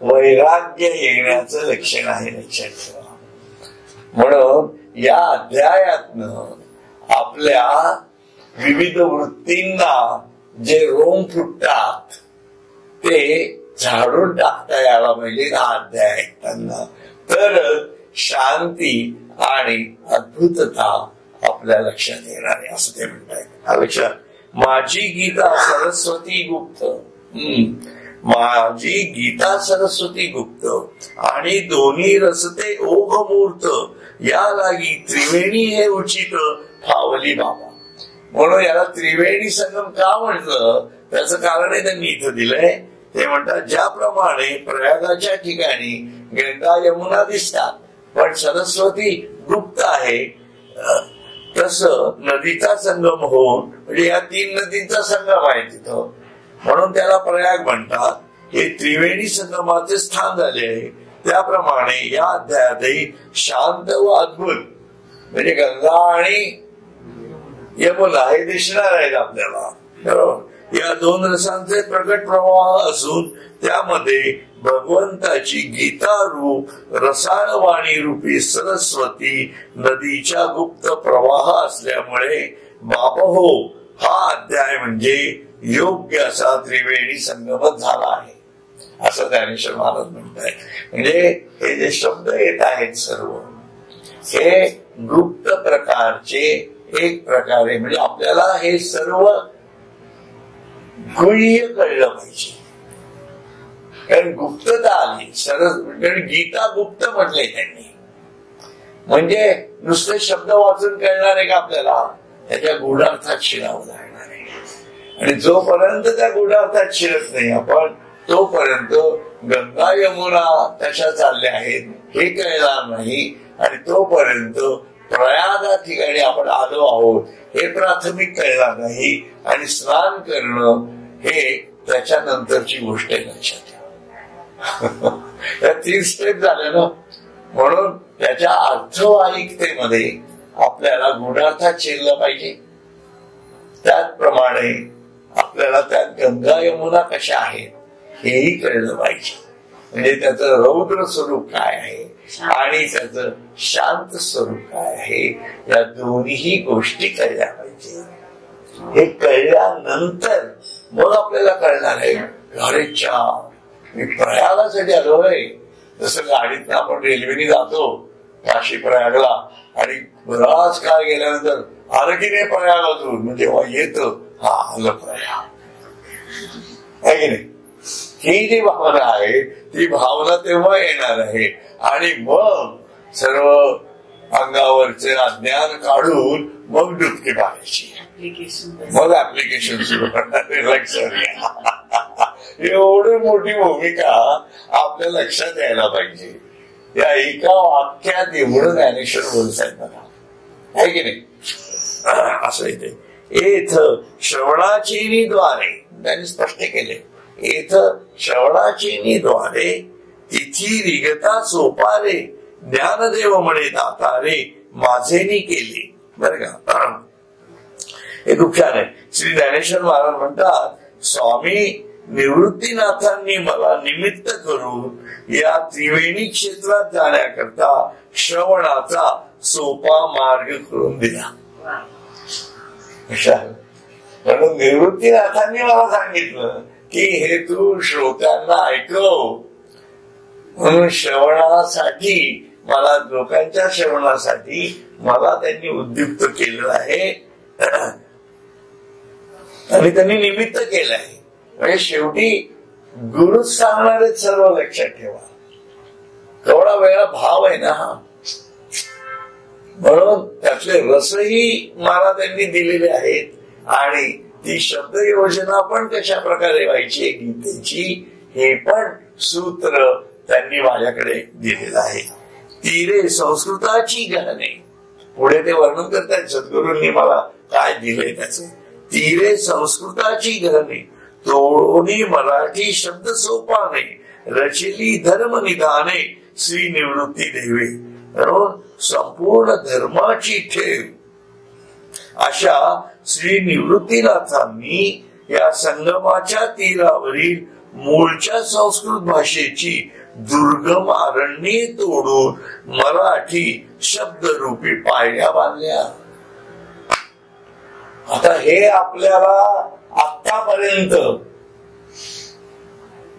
वैराग्य येण्याचं लक्षण आहे, लक्षात ठेवा. म्हणून या अध्यायातनं आपल्या विविध वृत्तींना जे रोम फुटतात ते झाडून टाकता यायला पाहिजे हा अध्याय ऐकताना. तर शांती आणि अद्भुतता आपल्या लक्षात येणार आहे असं ते म्हणतायत. हा लक्षात. माझी गीता सरस्वती गुप्त, माझी गीता सरस्वती गुप्त आणि दोन्ही रसते ओघ मूर्त, या लागी त्रिवेणी हे उचित फावली बाबा. म्हणून याला त्रिवेणी संगम का म्हटलं त्याचं कारण त्यांनी इथं दिलंय. ते म्हणतात ज्याप्रमाणे प्रयागाच्या ठिकाणी गंगा यमुना दिसतात पण सरस्वती गुप्त आहे, तसं नदीचा संगम होऊन म्हणजे या 3 नदींचा संगम आहे तिथं, म्हणून त्याला प्रयाग म्हणतात. हे त्रिवेणी संगमाचे स्थान झाले आहे. त्याप्रमाणे या अध्यायातही शांत व अद्भुत म्हणजे गंगा आणि यमुना हे दिसणार आहेत आपल्याला, बरोबर. या 2 रसांचे प्रकट प्रवाह असून त्यामध्ये भगवंताची गीता रूप रसाळवाणी रूपी सरस्वती नदीच्या गुप्त प्रवाह असल्यामुळे बाप हो हा अध्याय म्हणजे योग्य असा त्रिवेणी संगमच झाला आहे असं ज्ञानेश्वर महाराज म्हणताय. म्हणजे हे जे शब्द येत आहेत सर्व हे गुप्त प्रकारचे एक प्रकारे म्हणजे आपल्याला हे सर्व गुह्य कळलं पाहिजे. कारण गुप्तता आली सरस, कारण गीता गुप्त म्हटलंय त्यांनी. म्हणजे नुसते शब्द वाचून कळणार आहे का आपल्याला? त्याच्या गूढार्थात शिरावं लागणार आहे. आणि जोपर्यंत त्या गूढार्थात शिरत नाही आपण तोपर्यंत गंगा यमुना कशा चालल्या आहेत हे कळणार नाही. आणि तोपर्यंत प्रयागा ठिकाणी आपण आलो आहोत हे प्राथमिक कळणार नाही. आणि स्नान करणं हे त्याच्यानंतरची गोष्ट आहे, लक्षात ठेवा. या 3 स्टेप झाल्या ना. म्हणून त्याच्या अर्थवाहिकतेमध्ये आपल्याला गूढार्थात शिरलं पाहिजे. त्याचप्रमाणे आपल्याला त्यात गंगा यमुना कशा आहेत हेही कळलं पाहिजे. म्हणजे त्याचं रौद्र स्वरूप काय आहे आणि त्याचं शांत स्वरूप काय आहे या दोन्ही गोष्टी कळल्या पाहिजे. हे कळल्यानंतर मग आपल्याला कळणार आहे अरे चा मी प्रयागासाठी आलोय. जसं गाडीत आपण रेल्वेने जातो काशी प्रयागला आणि बराच काळ गेल्यानंतर आलं की नाही प्रयाग अजून म्हणजे जेव्हा येतं हा आलं प्रयाग आहे की नाही. ही जी भावना आहे ती भावना तेव्हा येणार आहे आणि मग सर्व अंगावरचे अज्ञान काढून मग डुबकी मारायची. मग ऍप्लिकेशन सुरू करणार. एवढी मोठी भूमिका आपल्या लक्षात यायला पाहिजे. या एका वाक्यात एवढं ज्ञानेश्वर बोलतायत बघा, आहे की नाही. असं इथे एथ श्रवणाचीनी द्वारे त्यांनी स्पष्ट केले. एथ श्रवणाचीनी द्वारे तिथी रिगता सोपारे ज्ञानदेव म्हणे दातारे माझेनी केले. बरं का, हे खूप छान आहे. श्री ज्ञानेश्वर महाराज म्हणतात स्वामी निवृत्तीनाथांनी मला निमित्त करून या त्रिवेणी क्षेत्रात जाण्याकरता श्रवणाचा सोपा मार्ग करून दिला. म्हणून निवृत्तीनाथांनी मला सांगितलं की हे तू श्रोत्यांना ऐकव. म्हणून श्रवणासाठी मला लोकांच्या श्रवणासाठी मला त्यांनी उद्युक्त केलं आहे आणि त्यांनी निमित्त केलं आहे. म्हणजे शेवटी गुरुच सांगणारे सर्व लक्षात ठेवा. केवढा वेगळा भाव आहे ना हा. म्हणून त्यातले रसही मला त्यांनी दिलेले आहेत आणि ती शब्द योजना पण कशा प्रकारे व्हायची गीतेची हे पण सूत्र त्यांनी माझ्याकडे दिलेलं आहे. तीरे संस्कृताची गहने पुढे ते वर्णन करतात सद्गुरूंनी मला काय दिलंय त्याच. तीरे संस्कृताची गहने तोडोनी मराठी शब्द सोपाने रचिली धर्म निधाने श्री निवृत्ती देवे. म्हणून संपूर्ण धर्माची ठेव अशा श्री निवृत्तीनाथांनी या संगमाच्या तीरावरील मूळच्या संस्कृत भाषेची दुर्गम अरण्ये तोडून मराठी शब्दरूपी पायऱ्या बांधल्या. आता हे आपल्याला आतापर्यंत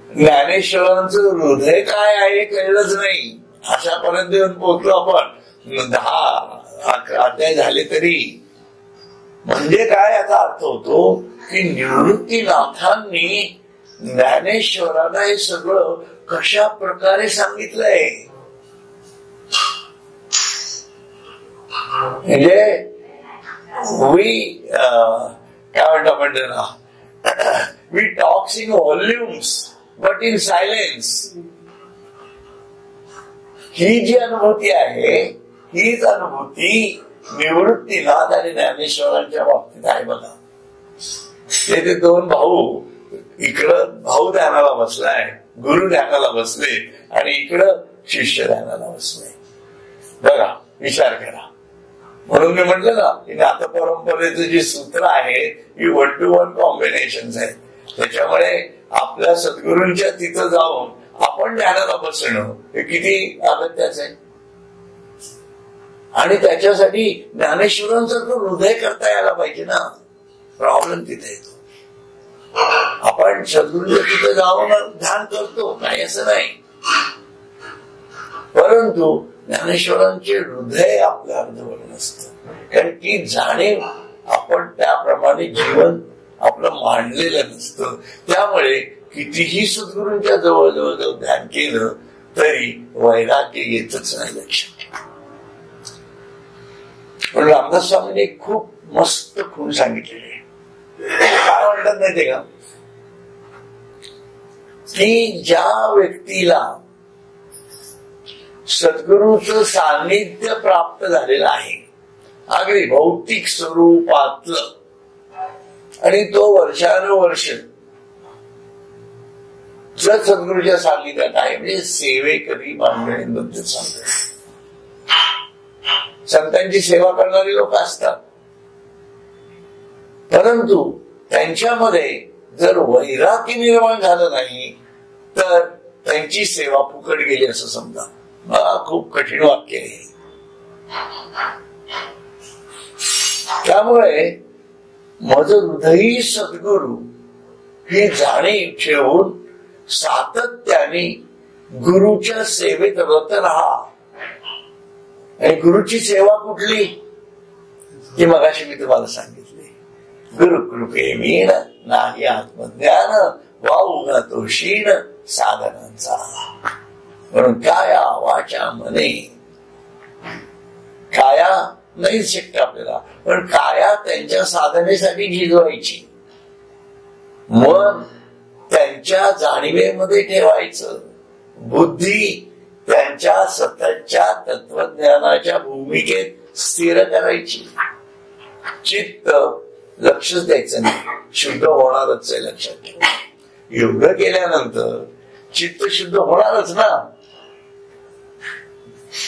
ज्ञानेश्वरांचं हृदय काय आहे कळलंच नाही. अशापर्यंत येऊन पोहोचलो आपण. 10-11 अध्याय झाले तरी. म्हणजे काय याचा अर्थ होतो की निवृत्तीनाथांनी ज्ञानेश्वरांना हे सगळं कशा प्रकारे सांगितलंय. म्हणजे काय म्हणतो आपण त्याला, we talks in volumes but in silence. ही जी अनुभूती आहे हीच अनुभूती निवृत्तीनाथ आणि ज्ञानेश्वरांच्या बाबतीत आहे. बघा ते दोन भाऊ, इकडं भाऊ ध्यानाला बसलाय, गुरु ध्यानाला बसले, आणि इकडं शिष्य ध्यानाला बसले. बघा विचार करा. म्हणून मी म्हटलं ना की नाथ परंपरेचं जे सूत्र आहे ही 1 to 1 कॉम्बिनेशन आहेत. त्याच्यामुळे आपल्या सद्गुरूंच्या तिथं जाऊन आपण ध्यानाला बसणं हे किती अगत्याचं आहे. आणि त्याच्यासाठी ज्ञानेश्वरांचं हृदय करता यायला पाहिजे ना. प्रॉब्लेम तिथे येतो. आपण सद्गुरूंच्या तिथं जाऊन ध्यान करतो, नाही असं नाही, परंतु ज्ञानेश्वरांचे हृदय आपल्या जवळ नसतं. कारण ती जाणीव आपण त्याप्रमाणे जीवन आपलं मांडलेलं नसतं. त्यामुळे कितीही सद्गुरूंच्या जवळ जवळ ध्यान केलं तरी वैराग्य येतच नाही लक्षात. पण रामदास स्वामींनी खूप मस्त खूण सांगितलेले. काय म्हणतात माहितीये का, की ज्या व्यक्तीला सद्गुरूचं सान्निध्य प्राप्त झालेलं आहे अगदी भौतिक स्वरूपातलं, आणि तो वर्षानुवर्ष जर सद्गुरूच्या सान्निध्यात आहे, म्हणजे सेवेकरी बांधणीबद्दल सांगतात. संतांची सेवा करणारी लोक असतात, परंतु त्यांच्यामध्ये जर वैराग्य निर्माण झालं नाही तर त्यांची सेवा फुकट गेली असं समजा. खूप कठीण वाक्य आहे. त्यामुळे माझं हृदयी सद्गुरू ही जाणीव ठेवून सातत्याने गुरुच्या सेवेत रत राहा. आणि गुरुची सेवा कुठली की मगाशी मी तुम्हाला सांगितले, गुरु कृपेमीन नाही आत्मज्ञान वाऊगा तो क्षीण साधनांचा. म्हणून काया वाचा मने, काया नाही शिकत आपल्याला, पण काया त्यांच्या साधनेसाठी झिजवायची, मन त्यांच्या जाणीवेमध्ये ठेवायचं, बुद्धी त्यांच्या सततच्या तत्वज्ञानाच्या भूमिकेत स्थिर करायची, चित्त लक्षच द्यायचं नाही, शुद्ध होणारच आहे लक्षात ठेवा. एवढं केल्यानंतर चित्त शुद्ध होणारच ना,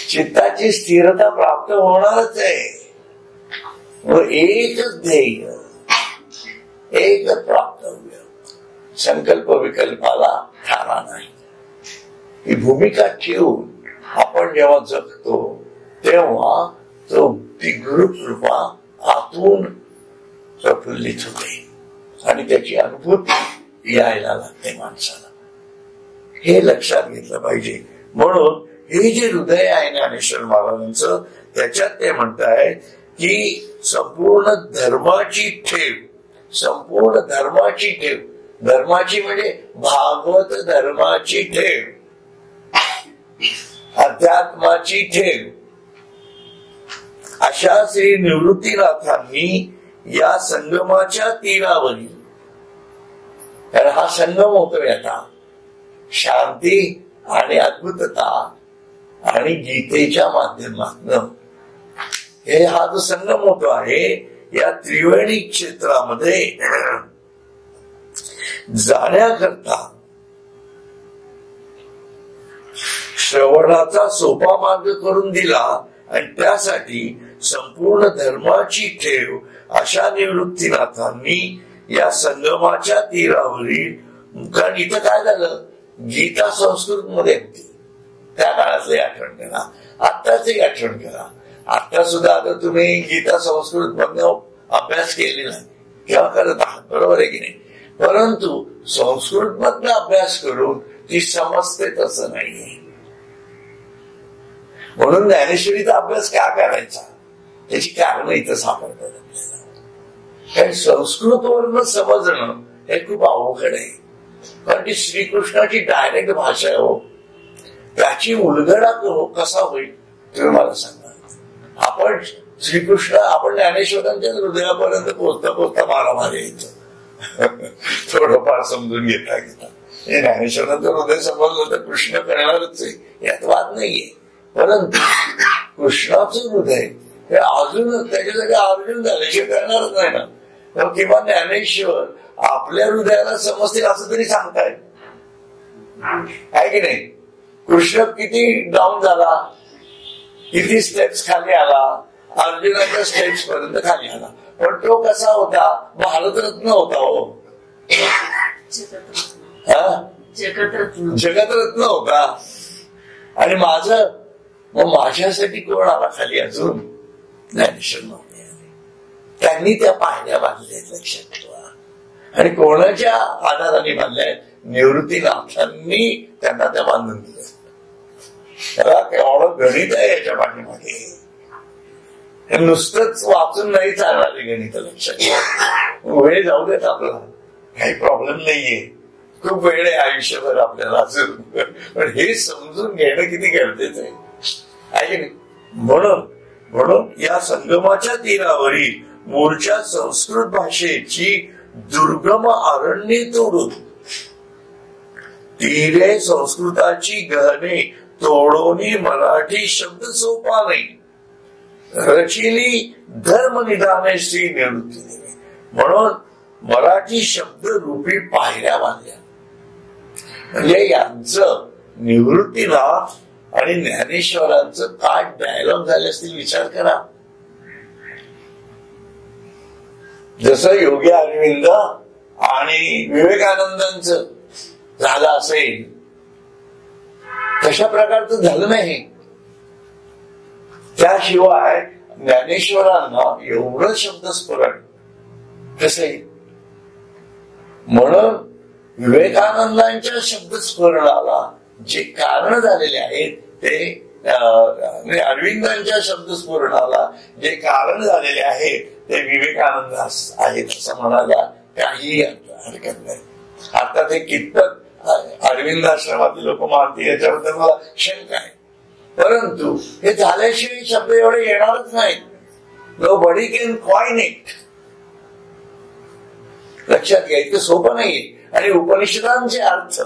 चित्ताची स्थिरता प्राप्त होणारच आहे. एकच ध्येय, एकच प्राप्तव्य, संकल्प विकल्पाला थारा नाही. ही भूमिका ठेवून आपण जेव्हा जगतो तेव्हा तो ती गुरुकृपा आतून प्रफुल्लित होते आणि त्याची अनुभूती यायला लागते माणसाला. हे लक्षात घेतलं पाहिजे. म्हणून हे जे हृदय आहे ज्ञानेश्वर महाराजांचं, त्याच्यात ते म्हणताय की संपूर्ण धर्माची ठेव, संपूर्ण धर्माची ठेव, धर्माची म्हणजे भागवत धर्माची ठेव, अध्यात्माची ठेव, अशा श्री निवृत्तीनाथांनी या संगमाच्या तीरावरील, कारण हा संगम होतोय आता, शांती आणि अद्भुतता आणि गीतेच्या माध्यमातून हे हा जो संगम होतो आहे, या त्रिवेणी क्षेत्रामध्ये जाण्याकरता श्रवणाचा सोपा मार्ग करून दिला आणि त्यासाठी संपूर्ण धर्माची ठेव अशा निवृत्तीनाथांनी या संगमाच्या तीरावरील, कारण इथं काय झालं, गीता संस्कृत मध्ये होती, त्या काळातली आठवण करा, आत्ताची आठवण करा. आता सुद्धा आता तुम्ही गीता संस्कृत मधनं अभ्यास केलेला नाही किंवा करत आहात, बरोबर आहे की नाही, परंतु संस्कृत मधनं अभ्यास करून ती समजते तसं नाहीये. म्हणून ज्ञानेश्वरीचा अभ्यास का करायचा, त्याची कारण इथं सापडतात आपल्याला. कारण संस्कृतवरनं समजणं हे खूप अवघड आहे, कारण ती श्रीकृष्णाची डायरेक्ट भाषा आहे हो. त्याची उलगडा कसा होईल तुम्ही मला सांगा. आपण श्रीकृष्ण, आपण ज्ञानेश्वरांच्या हृदयापर्यंत पोचता पोचता मारामारी यायचं थोडंफार समजून घेता घेता. ज्ञानेश्वरांचं हृदय समजलं तर कृष्ण करणारच आहे, यात वाद नाहीये. परंतु कृष्णाचं हृदय हे अजून त्याच्यासाठी अर्जुन झाल्याशिवाय करणारच नाही ना. किंवा ज्ञानेश्वर आपल्या हृदयाला समजतील असं तरी सांगताय, आहे की नाही. कृष्ण किती डाऊन झाला, किती स्टेप्स खाली आला, अर्जुनाच्या स्टेप्स पर्यंत खाली आला, पण तो कसा होता, भारतरत्न होता हो, जगतरत्न होता. आणि मग माझ्यासाठी कोण आला खाली, अजून ज्ञानेश्वर नव्हते. त्यांनी त्या पायऱ्या बांधल्यात, लक्षात ठेवा. आणि कोणाच्या आधाराने बांधल्यात, निवृत्तीनाथांनी त्यांना त्या बांधून दिल्या. त्याला केवढं गणित आहे याच्या पाठीमागे, नुसतंच वाचून नाही चालणारे गणित, लक्षात घ्या. वेळ जाऊ देत आपला, काही प्रॉब्लेम नाहीये, खूप वेळ आहे आयुष्यभर आपल्याला अजून, पण हे समजून घेणं किती गरजेचं आहे की नाही. म्हणून या संगमाच्या तीरावरील मूळच्या संस्कृत भाषेची दुर्गम अरण्ये तोडून तीरे संस्कृताची गहने तोडोनी मराठी शब्द सोपाने रचिली धर्म निदाने श्री निवृत्ती देवी. म्हणून मराठी शब्द रूपी पायऱ्या बांधल्या. म्हणजे यांचं निवृत्तीनाथ आणि ज्ञानेश्वरांचं काय डायलॉग झाले असतील विचार करा. जसं योगी अरविंद आणि विवेकानंदांचं झालं असेल तशा प्रकारचं झालं नाही. त्याशिवाय ज्ञानेश्वरांना एवढं शब्दस्फुरण कसं आहे. म्हणून विवेकानंदांच्या शब्दस्फुरणाला जे कारण झालेले आहेत ते अरविंदांच्या शब्दस्फुरणाला जे कारण झालेले आहेत ते विवेकानंद आहेत असं म्हणायला काही हरकत नाही. आता ते कितपत अरविंद आश्रमातील लोक मानतील याच्याबद्दल मला शंका आहे, परंतु हे झाल्याशिवाय शब्द एवढे येणारच नाहीत. Nobody can coin it. लक्षात घ्या, इतकं सोपं नाहीये. आणि उपनिषदांचे अर्थ,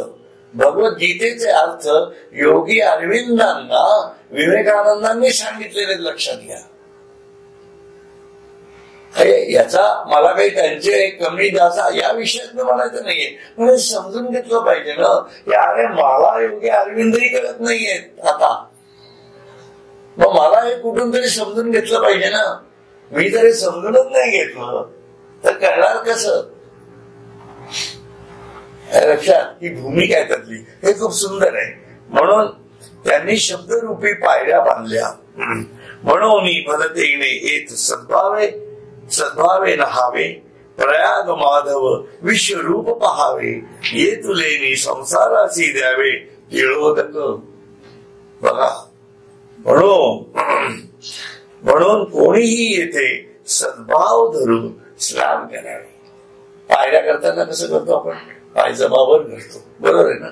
भगवद्गीतेचे अर्थ योगी अरविंदांना विवेकानंदांनी सांगितलेले लक्षात घ्या. याचा मला काही त्यांचे कमी जास्त या विषयात म्हणायचं नाहीये, पण समजून घेतलं पाहिजे ना. अरे मला योगी अरविंदही कळत नाहीयेत आता, मग मला हे कुठून तरी समजून घेतलं पाहिजे ना. मी जरी समजूनच नाही घेतलं तर कळणार कसं. लक्षात ही भूमिका आहे त्यातली, हे खूप सुंदर आहे. म्हणून त्यांनी शब्दरूपी पायऱ्या बांधल्या. म्हणून भलतेने येत सद्भावे नहावे, प्रयाग माधव विश्वरूप पहावे, ये तुलेनी संसारासी द्यावे तिळोदक. बघा, म्हणून कोणीही येथे सद्भाव धरून स्नान करावे. पायऱ्या करताना कसं करतो आपण, पायजमावर करतो, बरोबर आहे ना.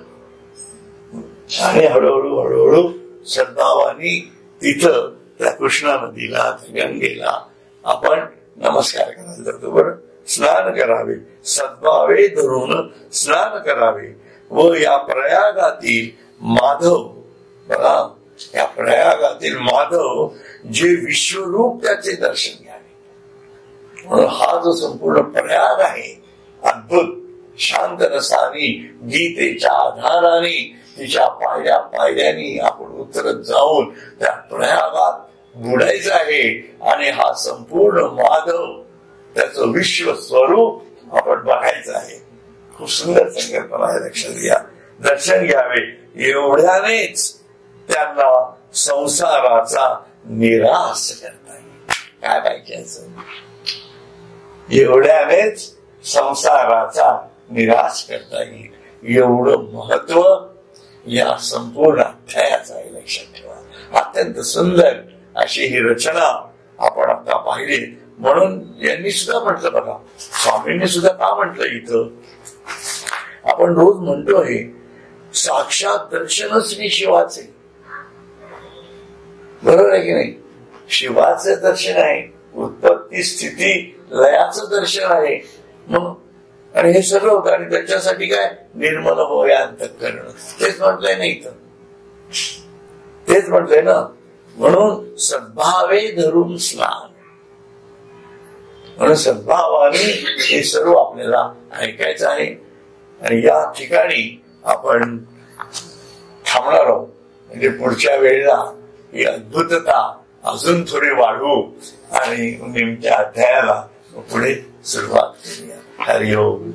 आणि हळूहळू सद्भावानी तिथं त्या कृष्णा नदीला, गंगेला आपण नमस्कार करायला जातो. बरं, स्नान करावे, सद्भावे धरून स्नान करावे. व या प्रयागातील माधव, बघा या प्रयागातील माधव जे विश्वरूप त्याचे दर्शन घ्यावे. म्हणून हा जो संपूर्ण प्रयाग आहे अद्भुत शांत रसानी गीतेच्या आधाराने तिच्या पायऱ्यांनी आपण उतरत जाऊन त्या प्रयागात बुडायचा आहे आणि हा संपूर्ण माधव त्याचं विश्व स्वरूप आपण बघायचं आहे. खूप सुंदर संकल्पना आहे, लक्षात घ्या. दर्शन घ्यावे एवढ्यानेच त्यांना संसाराचा निराश करता येईल. काय पाहिजे? एवढ्यानेच संसाराचा निराश करता येईल. एवढं महत्व या संपूर्ण अध्यायाचं आहे, लक्षात ठेवा. अत्यंत सुंदर अशी ही रचना आपण आता पाहिली. म्हणून यांनी सुद्धा म्हटलं बघा, स्वामींनी सुद्धा का म्हटलं इथं, आपण रोज म्हणतो हे साक्षात दर्शनच मी शिवाचे, बरोबर आहे की नाही? शिवाचं दर्शन आहे, उत्पत्ती स्थिती लयाचं दर्शन आहे. मग आणि हे सगळं होतं आणि त्याच्यासाठी काय? निर्मल होय अंतःकरण. तेच म्हटलंय ना इथं, तेच म्हटलंय ना. म्हणून सद्भावे धरून स्नान, म्हणून सद्भावाने हे सर्व आपल्याला ऐकायचं आहे. आणि या ठिकाणी आपण थांबणार आहोत. म्हणजे पुढच्या वेळेला ही अद्भुतता अजून थोडी वाढवू आणि नेमक्या अध्यायाला पुढे सुरुवात करूया. हरिओम.